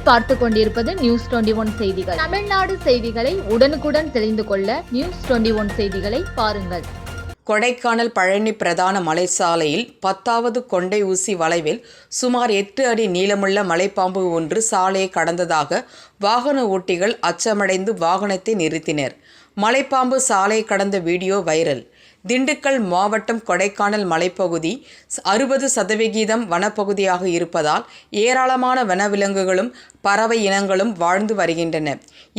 நீங்கள் பார்த்து கொண்டிருப்பது நியூஸ் 21 செய்திகள். தமிழ்நாடு செய்திகளை உடனுக்குடன் தெரிந்து கொள்ள நியூஸ் 21 செய்திகளை பாருங்கள். கொடைக்கானல் பழனி பிரதான மலைச்சாலையில் 10வது கொண்டை ஊசி வளைவில் சுமார் 8 அடி நீளமுள்ள மலைப்பாம்பு ஒன்று சாலையை கடந்ததாக வாகன ஓட்டிகள் அச்சமடைந்து வாகனத்தை நிறுத்தினர். மலைப்பாம்பு சாலையை கடந்த வீடியோ வைரல். திண்டுக்கல் மாவட்டம் கொடைக்கானல் மலைப்பகுதி 60% வனப்பகுதியாக இருப்பதால் ஏராளமான வனவிலங்குகளும் பறவை இனங்களும் வாழ்ந்து வருகின்றன.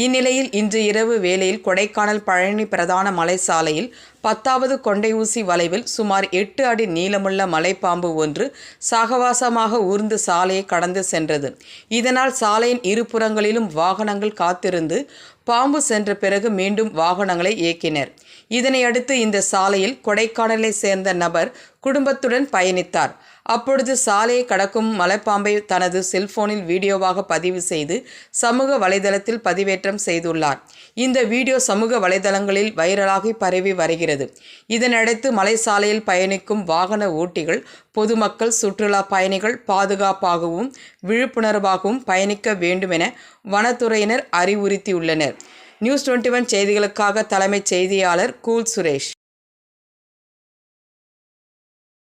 இந்நிலையில் இன்று இரவு வேளையில் கொடைக்கானல் பழனி பிரதான மலைச்சாலையில் 10வது கொண்டை ஊசி வளைவில் சுமார் 8 அடி நீளமுள்ள மலைப்பாம்பு ஒன்று சாகவாசமாக ஊர்ந்து சாலையை கடந்து சென்றது. இதனால் சாலையின் இருபுறங்களிலும் வாகனங்கள் காத்திருந்து பாம்பு சென்ற பிறகு மீண்டும் வாகனங்களை இயக்கினர். இதனையடுத்து இந்த சாலையில் கொடைக்கானலை சேர்ந்த நபர் குடும்பத்துடன் பயணித்தார். அப்பொழுது சாலையை கடக்கும் மலைப்பாம்பை தனது செல்போனில் வீடியோவாக பதிவு செய்து சமூக வலைதளத்தில் பதிவேற்றம் செய்துள்ளார். இந்த வீடியோ சமூக வலைதளங்களில் வைரலாகி பரவி வருகிறது. இதனடுத்து மலைச்சாலையில் பயணிக்கும் வாகன ஓட்டிகள், பொதுமக்கள், சுற்றுலா பயணிகள் பாதுகாப்பாகவும் விழிப்புணர்வாகவும் பயணிக்க வேண்டுமென வனத்துறையினர் அறிவுறுத்தியுள்ளனர். நியூஸ் 21 செய்திகளுக்காக தலைமைச் செய்தியாளர் கூல் சுரேஷ்.